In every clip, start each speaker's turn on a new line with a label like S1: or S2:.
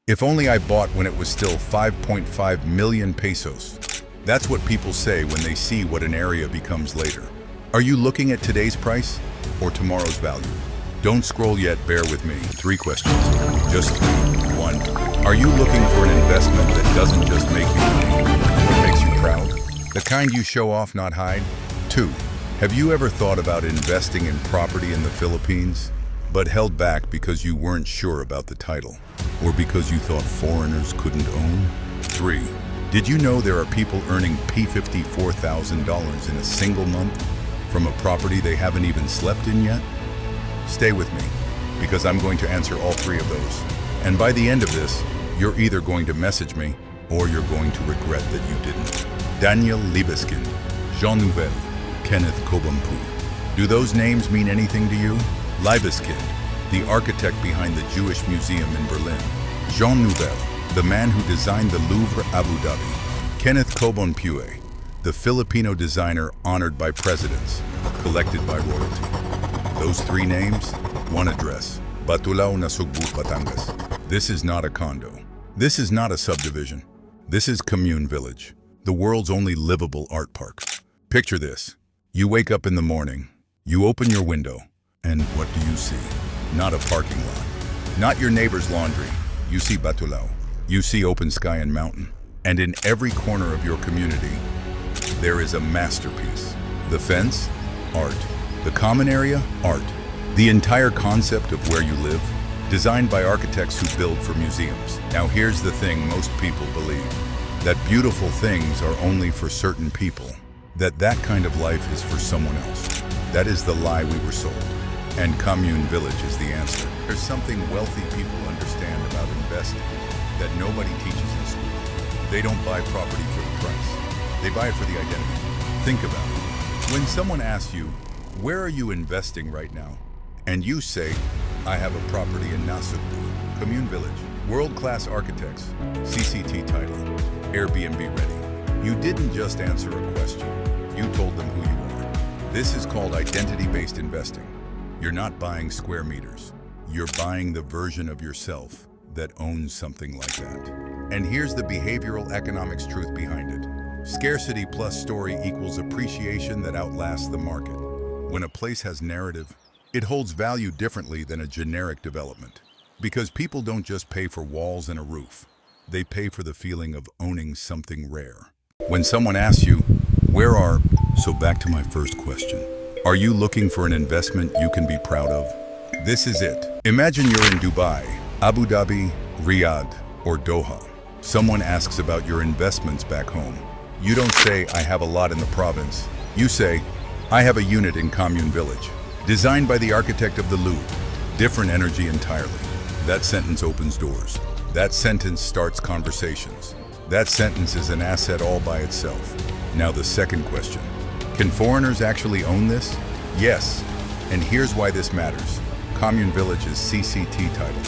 S1: If only I bought when it was still 5.5 million pesos. That's what people say when they see what an area becomes later. Are you looking at today's price or tomorrow's value? Don't scroll yet, bear with me. 3 questions, just 3. 1. Are you looking for an investment that doesn't just make you money, but makes you proud? The kind you show off, not hide? 2. Have you ever thought about investing in property in the Philippines, but held back because you weren't sure about the title, or because you thought foreigners couldn't own? 3. Did you know there are people earning $54,000 in a single month from a property they haven't even slept in yet? Stay with me, because I'm going to answer all 3 of those. And by the end of this, you're either going to message me, or you're going to regret that you didn't. Daniel Libeskind, Jean Nouvel, Kenneth Kobampu. Do those names mean anything to you? Libeskind, the architect behind the Jewish Museum in Berlin. Jean Nouvel, the man who designed the Louvre, Abu Dhabi. Kenneth Kobampu, the Filipino designer honored by presidents, collected by royalty. Those 3 names, 1 address, Batulao Nasugbo Batangas. This is not a condo. This is not a subdivision. This is Commune Village, the world's only livable art park. Picture this. You wake up in the morning, you open your window, and what do you see? Not a parking lot. Not your neighbor's laundry. You see Batulao. You see open sky and mountain. And in every corner of your community, there is a masterpiece. The fence, art. The common area, art. The entire concept of where you live, designed by architects who build for museums. Now here's the thing most people believe, that beautiful things are only for certain people, that kind of life is for someone else. That is the lie we were sold. And Commune Village is the answer. There's something wealthy people understand about investing that nobody teaches in school. They don't buy property for the price. They buy it for the identity. Think about it. When someone asks you, where are you investing right now? And you say, I have a property in Nasugbo, Commune Village, world-class architects, CCT title, Airbnb ready. You didn't just answer a question, you told them who you are. This is called identity-based investing. You're not buying square meters. You're buying the version of yourself that owns something like that. And here's the behavioral economics truth behind it. Scarcity plus story equals appreciation that outlasts the market. When a place has narrative, it holds value differently than a generic development. Because people don't just pay for walls and a roof. They pay for the feeling of owning something rare. When someone asks you, so back to my first question. Are you looking for an investment you can be proud of? This is it. Imagine you're in Dubai, Abu Dhabi, Riyadh, or Doha. Someone asks about your investments back home. You don't say, I have a lot in the province. You say, I have a unit in Commune Village, designed by the architect of the Louvre. Different energy entirely. That sentence opens doors. That sentence starts conversations. That sentence is an asset all by itself. Now the second question. Can foreigners actually own this? Yes. And here's why this matters. Commune Village is CCT title,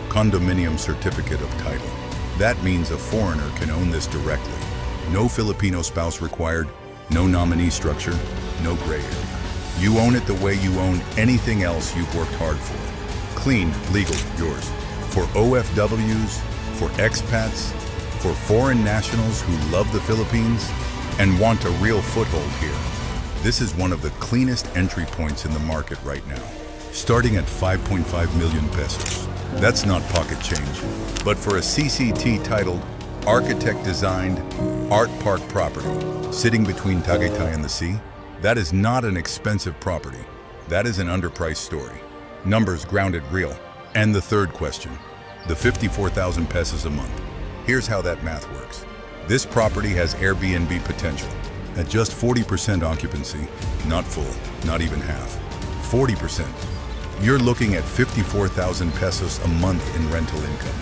S1: Condominium Certificate of Title. That means a foreigner can own this directly. No Filipino spouse required, no nominee structure, no gray area. You own it the way you own anything else you've worked hard for. Clean, legal, yours. For OFWs, for expats, for foreign nationals who love the Philippines and want a real foothold here. This is one of the cleanest entry points in the market right now. Starting at 5.5 million pesos. That's not pocket change. But for a CCT titled, architect-designed, art park property, sitting between Tagaytay and the sea, that is not an expensive property. That is an underpriced story. Numbers grounded real. And the third question, the 54,000 pesos a month. Here's how that math works. This property has Airbnb potential. At just 40% occupancy, not full, not even half, 40%, you're looking at 54,000 pesos a month in rental income.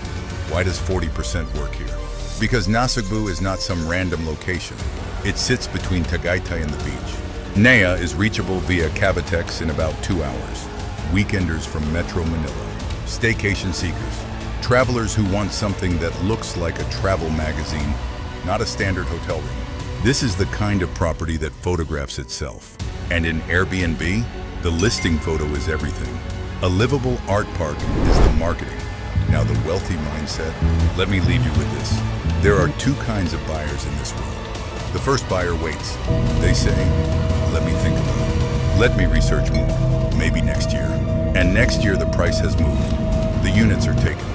S1: Why does 40% work here? Because Nasugbo is not some random location. It sits between Tagaytay and the beach. Nea is reachable via Cavitex in about 2 hours. Weekenders from Metro Manila, staycation seekers, travelers who want something that looks like a travel magazine, not a standard hotel room. This is the kind of property that photographs itself. And in Airbnb, the listing photo is everything. A livable art park is the marketing. Now the wealthy mindset, let me leave you with this. There are two kinds of buyers in this world. The first buyer waits. They say, let me think about it. Let me research more, maybe next year. And next year the price has moved. The units are taken.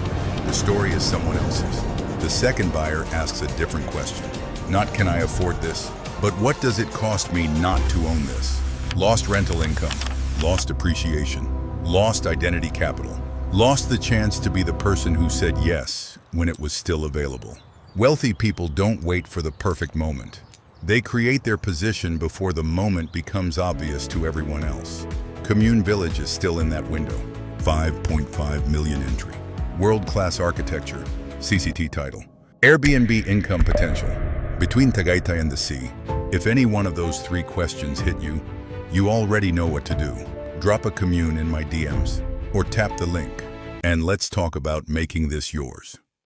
S1: The story is someone else's. The second buyer asks a different question. Not can I afford this, but what does it cost me not to own this? Lost rental income, lost appreciation, lost identity capital, lost the chance to be the person who said yes when it was still available. Wealthy people don't wait for the perfect moment. They create their position before the moment becomes obvious to everyone else. Commune Village is still in that window. 5.5 million entry. World-class architecture. CCT title. Airbnb income potential. Between Tagaytay and the sea. If any one of those three questions hit you, you already know what to do. Drop a commune in my DMs or tap the link and let's talk about making this yours.